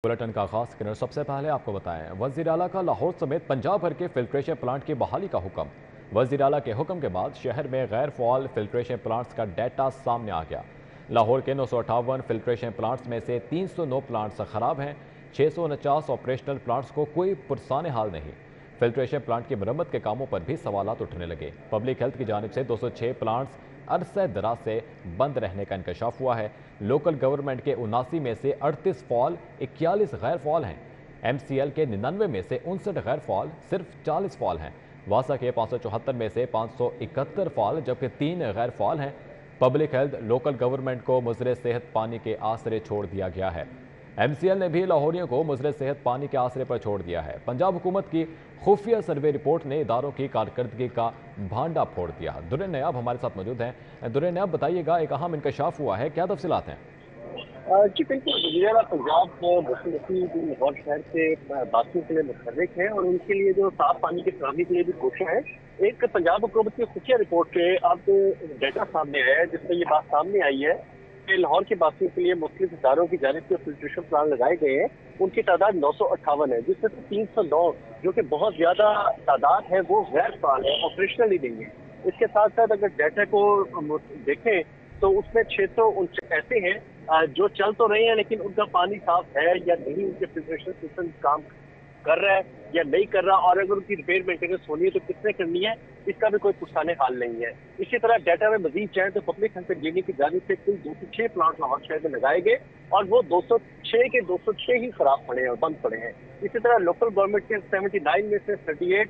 Bulletin का आगाज करने सबसे पहले आपको बताएं, वज़ीर आला का लाहौर समेत पंजाब भर के फिल्ट्रेशन प्लांट की बहाली का हुक्म। वज़ीर आला के हुक्म के बाद शहर में गैर फ़ाल फिल्ट्रेशन प्लांट्स का डेटा सामने आ गया। लाहौर के 958 फिल्ट्रेशन प्लांट्स में से 309 प्लांट्स ख़राब हैं। 649 ऑपरेशनल प्लांट्स को कोई पुरसान हाल नहीं। फिल्ट्रेशन प्लांट की मरम्मत के कामों पर भी सवालात उठने लगे। पब्लिक हेल्थ की जानिब से 206 प्लांट्स अरसे दराज से बंद रहने का इंकशाफ हुआ है। लोकल गवर्नमेंट के 79 में से 38 फॉल, 41 गैर फॉल हैं। MCL के 99 में से 59 गैर फॉल, सिर्फ 40 फॉल हैं। वासा के 574 में से 571 फॉल जबकि 3 गैर फॉल हैं। पब्लिक हेल्थ, लोकल गवर्नमेंट को मुजरे सेहत पानी के आसरे छोड़ दिया गया है। MCL ने भी लाहौरियों को मुजरे सेहत पानी के आसरे पर छोड़ दिया है। पंजाब हुकूमत की खुफिया सर्वे रिपोर्ट ने इदारों की कारकर्दगी का भांडा फोड़ दिया। दुर्र नयाब हमारे साथ मौजूद हैं। दुर्र नयाब, बताइएगा, एक अहम इंकशाफ हुआ है, क्या तफसीलात हैं? जी बिल्कुल, वज़ीर-ए-आला पंजाब लाहौर शहर से बासियों के लिए मुतहर्रिक हैं और उनके लिए जो साफ पानी की फराहमी के लिए भी कोशिश है। एक पंजाब हुकूमत की खुफिया रिपोर्ट के अब डेटा सामने आया है जिसमें ये बात सामने आई है कि लाहौर के बासियों के लिए मुख्तलिफ इदारों की जानिब से फिल्ट्रेशन प्लान लगाए गए हैं। उनकी तादाद 958 है, जिसमें से 309 जो कि बहुत ज्यादा तादाद है वो गैर फाल है, ऑपरेशनल ही नहीं है। इसके साथ साथ अगर डाटा को देखें तो उसमें 649 ऐसे हैं जो चल तो रहे हैं लेकिन उनका पानी साफ है या नहीं, उनके फिल्ट्रेशन सिस्टम काम कर रहा है या नहीं कर रहा, और अगर उनकी रिपेयर मेंटेनेंस होनी है तो किसने करनी है, इसका भी कोई पुरसाने हाल नहीं है। इसी तरह डाटा में मजीद चाहें तो पब्लिक हेल्थ इंजीनियर की जानिब से कुल 206 प्लांट लाहौर शहर में लगाए गए और वो 206 के 206 ही खराब पड़े हैं और बंद पड़े हैं। इसी तरह लोकल गवर्नमेंट के 79 में से 38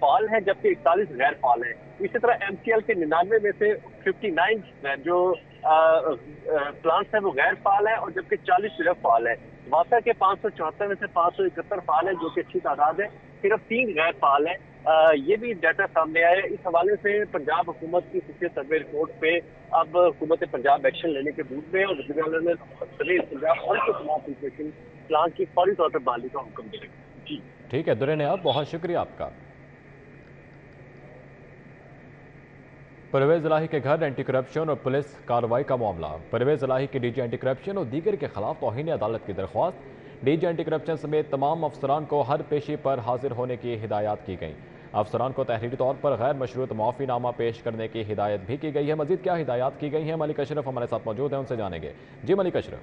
फाल हैं जबकि 41 गैर फाल हैं। इसी तरह MCL के 99 में से 59 जो प्लांट्स हैं वो गैर फाल है और जबकि 40 सिर्फ फाल है। वासा के 574 में से 571 फाल है जो कि अच्छी तादाद है, सिर्फ 3 गैर फाल है। ये भी डाटा सामने आया है। इस हवाले से पंजाब हुकूमत की खुफिया सर्वे रिपोर्ट पे अब हुकूमत पंजाब एक्शन लेने के मूड में और वज़ीर-ए-आला ने सभी पंजाब और के तमाम फिल्ट्रेशन प्लांट की फौरी तौर पर बहाली का हुक्म दिया। जी ठीक है दुर्र नयाब, बहुत शुक्रिया आपका। परवेज इलाही के घर एंटी करप्शन और पुलिस कार्रवाई का मामला। परवेज इलाही के DG एंटी करप्शन और दीगर के खिलाफ तौहीन अदालत की दरख्वास्त। DG एंटी करप्शन समेत तमाम अफसरान को हर पेशी पर हाजिर होने की हिदायत की गई। अफसरान को तहरीरी तौर पर गैर मशरूत माफ़ीनामा पेश करने की हिदायत भी की गई है। मजीद क्या हिदायत की गई है, मलिक अशरफ हमारे साथ मौजूद हैं, उनसे जानेंगे। जी मलिक अशरफ।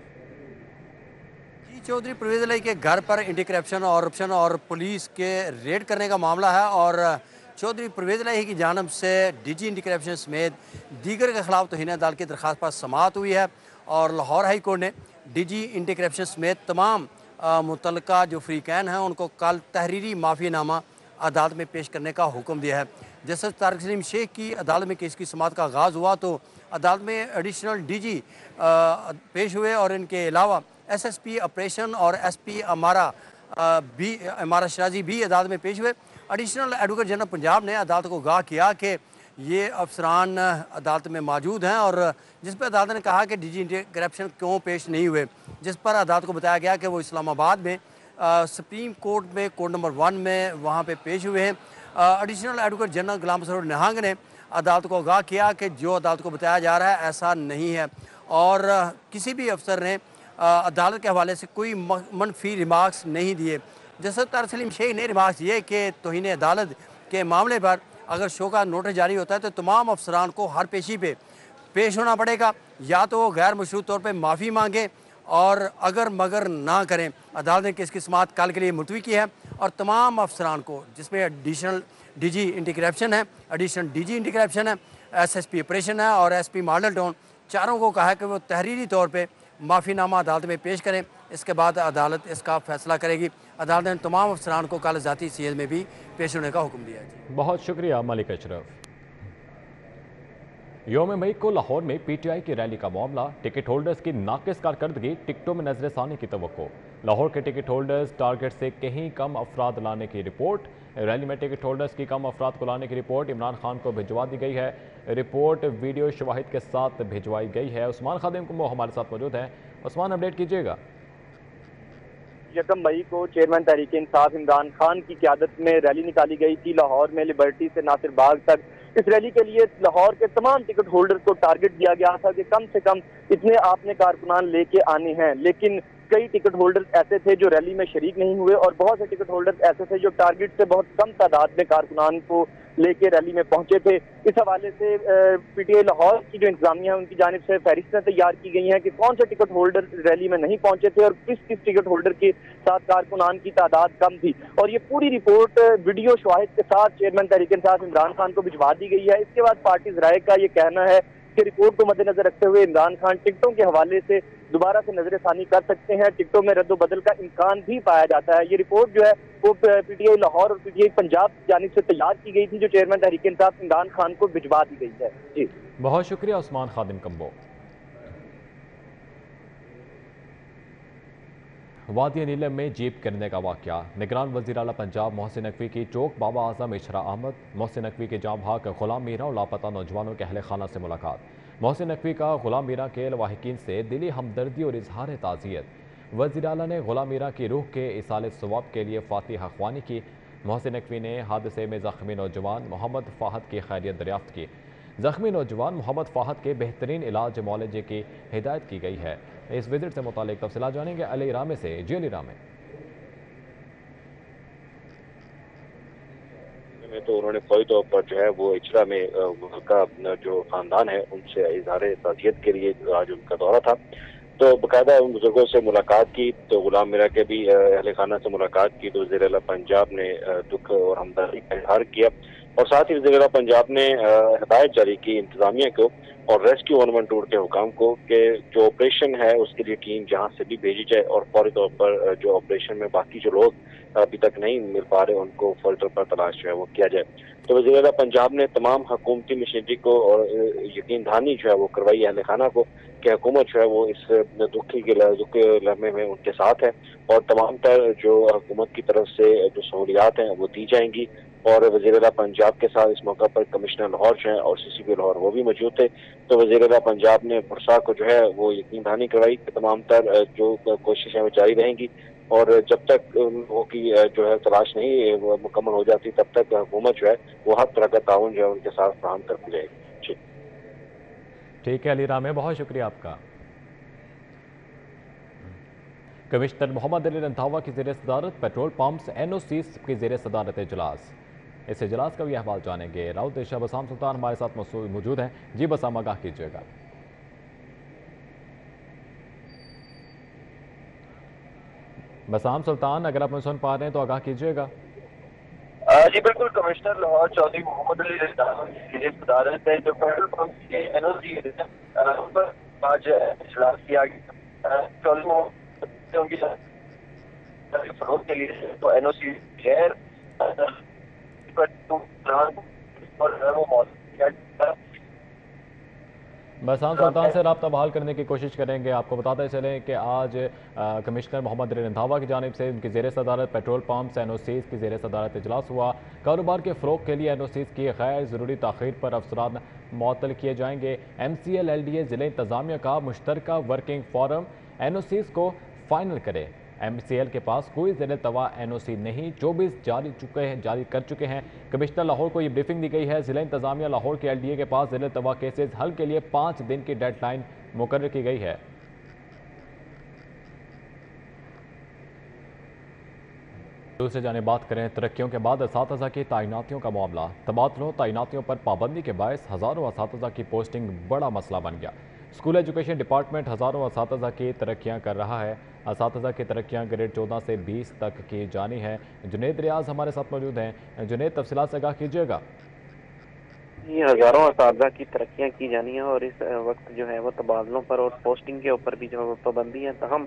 चौधरी परवेज इलाही के घर पर एंटी करप्शन और पुलिस के रेड करने का मामला है और चौधरी परवेज इलाही की जानब से DG एंटी करप्शन समेत दीगर के खिलाफ तौहीन अदालत की दरख्वास्त पर समाअत हुई है और लाहौर हाई कोर्ट ने DG एंटी करप्शन समेत तमाम मुतल्लिका जो फ्रीकैन हैं उनको कल तहरीरी माफ़ीनामा अदालत में पेश करने का हुक्म दिया है। जस्टिस तारिक सलीम शेख की अदालत में केस की समाअत का आगाज़ हुआ तो अदालत में एडिशनल DG पेश हुए और इनके अलावा SSP ऑपरेशन और SP अमारा शराजी भी अदालत में पेश हुए। एडिशनल एडवोकेट जनरल पंजाब ने अदालत को आगाह किया कि ये अफसरान अदालत में मौजूद हैं और जिस पर अदालत ने कहा कि DG एंटी करप्शन क्यों पेश नहीं हुए, जिस पर अदालत को बताया गया कि वो इस्लामाबाद में सुप्रीम कोर्ट में कोर्ट नंबर 1 में वहाँ पे पेश हुए हैं। एडिशनल एडवोकेट जनरल गुलाम सरोवर निहंग ने अदालत को आगाह किया कि जो अदालत को बताया जा रहा है ऐसा नहीं है और किसी भी अफसर ने अदालत के हवाले से कोई मनफी रिमार्क्स नहीं दिए। जस्टिस तारिक सलीम शेख ने रिमार्क्स दिए कि तौहीन अदालत के मामले पर अगर शो का नोटिस जारी होता है तो तमाम अफसरान को हर पेशी पे पेश होना पड़ेगा, या तो वो गैर मशरूत तौर पे माफ़ी मांगे और अगर मगर ना करें। अदालत ने केस की समाअत कल के लिए मुलतवी की है और तमाम अफसरान को जिसमें एडिशनल DG एंटी करप्शन है, एडिशनल DG एंटी करप्शन है, SSP ऑपरेशन है और SP मॉडल टाउन, चारों को कहा है कि वो तहरीरी तौर पर माफ़ीनामा अदालत में पेश करें। इसके बाद अदालत इसका फैसला करेगी। अदालत ने तमाम अफसरान को कल ज़ाती सीएज में भी पेश होने का हुक्म दिया है। बहुत शुक्रिया मलिक अशरफ। योम मई को लाहौर में PTI की रैली का मामला। टिकट होल्डर्स की नाकिस कारकर्दगी, टिकटों में नजरसानी की तवक्को। लाहौर के टिकट होल्डर्स टारगेट से कहीं कम अफराद लाने की रिपोर्ट। रैली में टिकट होल्डर्स की कम अफराद को लाने की रिपोर्ट इमरान खान को भिजवा दी गई है। रिपोर्ट वीडियो शवाहिद के साथ भिजवाई गई है। उस्मान खादिम को हमारे साथ मौजूद हैं। उस्मान, अपडेट कीजिएगा। 1 मई को चेयरमैन तहरीक इंसाफ इमरान खान की क़यादत में रैली निकाली गई थी लाहौर में लिबर्टी से नासिर बाग तक। इस रैली के लिए लाहौर के तमाम टिकट होल्डर को टारगेट दिया गया था कि कम से कम इतने आपने कारकुनान लेके आने हैं, लेकिन कई टिकट होल्डर्स ऐसे थे जो रैली में शरीक नहीं हुए और बहुत से टिकट होल्डर्स ऐसे थे जो टारगेट से बहुत कम तादाद में कारकुनान को लेके रैली में पहुंचे थे। इस हवाले से पीटीआई लाहौर की जो इंतजामिया है उनकी जानिब से फहरिस्तें तैयार की गई हैं कि कौन से टिकट होल्डर रैली में नहीं पहुंचे थे और किस किस टिकट होल्डर के साथ कारकुनान की तादाद कम थी। और ये पूरी रिपोर्ट वीडियो शवाहिद के साथ चेयरमैन तहरीक इंसाफ इमरान खान को भिजवा दी गई है। इसके बाद पार्टीज राय का ये कहना है कि रिपोर्ट को मद्देनजर रखते हुए इमरान खान टिकटों के हवाले से दोबारा से नजरसानी कर सकते हैं। टिकटों में रद्द बदल का इम्कान भी पाया जाता है। ये रिपोर्ट जो है वो पीटीआई लाहौर और पीटीआई पंजाब की जानिब से तैयार की गई थी, जो चेयरमैन तहरीक इंसाफ इमरान खान को भिजवा दी गई है। जी बहुत शुक्रिया उस्मान खादिम कम्बो। वादी नीलम में जीप गिरने का वाक़या। निगरान वज़ीर आला पंजाब मोहसिन नकवी की चौक बाबा आजम इशरा अहमद, मोहसिन नकवी के जाम भाग गुलाम मीरा और लापता नौजवानों के अहल खाना से मुलाकात। मोहसिन नकवी का गुलाम मीरा के लवाहिकीन से दिली हमदर्दी और इजहार ताज़ियत। वज़ीर आला ने गुलाम मीरा की रूह के इसाले सवाब के लिए फातिहा ख्वानी की। मोहसिन नकवी ने हादसे में ज़ख्मी नौजवान मोहम्मद फ़ाहद की खैरियत दरियाफ्त की। ज़ख्मी नौजवान मोहम्मद फ़ाहद के बेहतरीन इलाज मुआलजे की हिदायत की गई है। इस विजिट से मुतालिक तफसीलात जानेंगे अली रामे से। जी अली रामे। तो उन्होंने फौरी तौर पर जो है वो इचरा में का जो खानदान है उनसे इजहार ताज़ियत के लिए आज उनका दौरा था, तो बाकायदा उन बुजुर्गों से मुलाकात की। तो गुलाम मीरा के भी अहले खाना से मुलाकात की। तो वज़ीर आला पंजाब ने दुख और हमदर्दी का इजहार किया और साथ ही वज़ीर आला पंजाब ने हिदायत जारी की इंतजामिया को और रेस्क्यू 112 के हुकाम को कि जो ऑपरेशन है उसके लिए टीम जहां से भी भेजी जाए और फौरी तौर पर जो ऑपरेशन में बाकी जो लोग अभी तक नहीं मिल पा रहे उनको फौरी तौर पर तलाश जो है वो किया जाए। तो वज़ीर आला पंजाब ने तमाम हुकूमती मशीनरी को और यकीन दहानी जो है वो करवाई अहल खाना को कि हुकूमत जो है वो इस दुख के लम्हे में उनके साथ है और तमाम तर जो हुकूमत की तरफ से जो सहूलियात हैं वो दी जाएंगी। और वज़ीर आला पंजाब के साथ इस मौका पर कमिश्नर लाहौर जो है और सीसीपी लाहौर वो भी मौजूद थे। तो वज़ीर आला पंजाब ने पुरसा को जो है वो यकीन दहानी करवाई कि तमाम तर जो कोशिशें वो जारी रहेंगी और जब तक लोगों की जो है तलाश नहीं मुकम्मल हो जाती तब तक हुकूमत जो है वो हर तरह का ताउन जो है उनके साथ फराहम करती रहेगी। ठीक है अली रामे, बहुत शुक्रिया आपका। कमिश्नर मोहम्मद अली रंधावा की ज़ेर सदारत पेट्रोल पंप्स NOC की ज़ेर सदारत इजलास। इस इजलास का भी अहवाल जानेंगे। राउत देशा बसाम सुल्तान हमारे साथ मौजूद हैं। जी बसाम, आगाह कीजिएगा। बसाम सुल्तान, अगर आप मुझे सुन पा रहे हैं तो आगाह कीजिएगा। जी बिल्कुल, कमिश्नर लाहौर चौधरी मोहम्मद अली रंधावा की सदारत है जो पेट्रोल पंप के NOC पर आज इजलास किया गया। उनकी फरोग के लिए तो NOC गैर बसाम सुल्तान से रब्ता बहाल करने की कोशिश करेंगे। आपको बताते चलें कि आज कमिश्नर मोहम्मद अली रंधावा की जानिब से उनकी ज़ेर सदारत पेट्रोल पंप्स NOCs की ज़ेर सदारत इजलास हुआ। कारोबार के फ़रोग के लिए NOCs की गैर ज़रूरी ताख़ीर पर अफसरान मुअत्तल किए जाएंगे। MCL LDA ज़िले इंतज़ामिया का मुश्तरका वर्किंग फोरम NOCs को फाइनल करे। MCL के पास कोई ज़ेर तवा NOC नहीं, 24 जारी कर चुके हैं। कमिश्नर लाहौर को ये ब्रीफिंग दी गई है। ज़िला इंतज़ामिया लाहौर के LDA के पास ज़ेर तवा केसेस हल के लिए 5 दिन की डेडलाइन मुकर्रर की गई है। दूसरी जाने बात करें तरक्कियों के बाद असातिज़ा की तैनातियों का मामला। तबादलों तैनातियों पर पाबंदी के बायस हज़ारों असातिज़ा की पोस्टिंग बड़ा मसला बन गया। स्कूल एजुकेशन डिपार्टमेंट हज़ारों असातिज़ा की तरक्कियाँ कर रहा है। असातिज़ा की तरक्कियाँ ग्रेड 14 से 20 तक की जानी है। जुनेद रियाज हमारे साथ मौजूद हैं। जुनेद, तफसीलात से आगाह कीजिएगा। ये हज़ारों असातिज़ा की तरक्कियाँ की जानी है और इस वक्त जो है वो तबादलों पर और पोस्टिंग के ऊपर भी जो है पाबंदी है। तो हम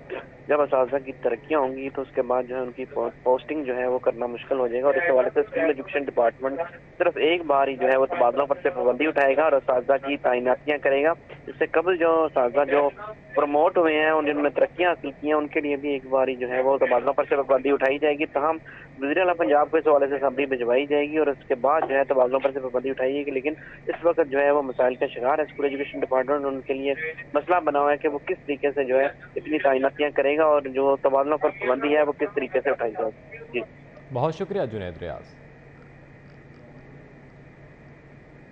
जब असातिज़ा की तरक्कियाँ होंगी तो उसके बाद जो है उनकी पोस्टिंग जो है वो करना मुश्किल हो जाएगा और इस हवाले से स्कूल एजुकेशन डिपार्टमेंट सिर्फ एक बार ही जो है वो तबादलों पर से पाबंदी उठाएगा और असातिज़ा की तैनातियाँ करेगा। इससे कबल जो असातिज़ा जो प्रमोट हुए हैं और जिनमें तरक्कियाँ हासिल की हैं उनके लिए भी एक बार ही जो है वो तबादलों पर से पाबंदी उठाई जाएगी। तमाम वज़ीर आला पंजाब को इस हवाले से समरी भिजवाई जाएगी और उसके बाद जो है तबादलों पर से पाबंदी उठाई जाएगी। लेकिन इस वक्त जो है वो मसाइल का शिकार है स्कूल एजुकेशन डिपार्टमेंट। उनके लिए मसला बना हुआ है कि वो किस तरीके से जो है इतनी तैनातियाँ करेगा और जो तबादलों पर पाबंदी है वो किस तरीके से उठाई जाएगी। जी बहुत शुक्रिया जुनेद रियाज।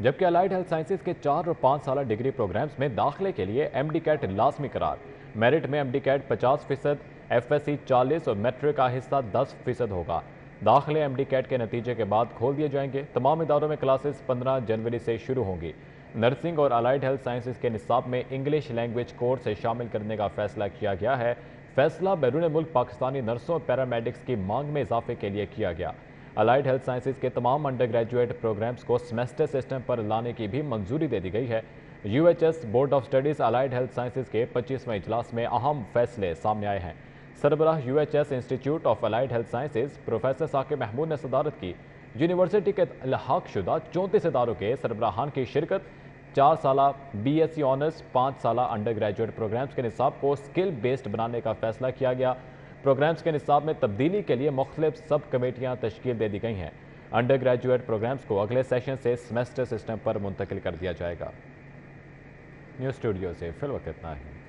जबकि अलाइड हेल्थ साइंसेज के 4 और 5 साल डिग्री प्रोग्राम्स में दाखिले के लिए MD कैट लाजमी करार। मेरिट में MD कैट 50%, FSC 40 और मैट्रिक का हिस्सा 10% होगा। दाखिले MD कैट के नतीजे के बाद खोल दिए जाएंगे। तमाम इदारों में क्लासेस 15 जनवरी से शुरू होंगी। नर्सिंग और अलाइड हेल्थ साइंसेज के निसाब में इंग्लिश लैंग्वेज कोर्स से शामिल करने का फैसला किया गया है। फैसला बैरून मुल्क पाकिस्तानी नर्सों और पैरामेडिक्स की मांग में इजाफे के लिए किया गया। अलाइड हेल्थ साइंसेज के तमाम अंडर ग्रेजुएट प्रोग्राम्स को सेमेस्टर सिस्टम पर लाने की भी मंजूरी दे दी गई है। UHS board of studies allied health sciences के 25वें इजलास में अहम फैसले सामने आए हैं। सरबराह UHS institute of allied health sciences professor Saqib Mahmood ने सदारत की। यूनिवर्सिटी के इल्हाक शुदा 34 इदारों के सरबराहान की शिरकत 4 साला BSc ऑनर्स 5 साला अंडर ग्रेजुएट प्रोग्राम्स के निसाब को स्किल बेस्ड बनाने का फैसला किया गया। प्रोग्राम्स के निसाब में तब्दीली के लिए मुख्तलिफ सब कमेटियाँ तश्कील दे दी गई हैं। अंडर ग्रेजुएट प्रोग्राम्स को अगले सेशन से सेमेस्टर सिस्टम पर मुंतकिल कर दिया जाएगा। न्यूज़ स्टूडियो से फिल वक्त इतना ही।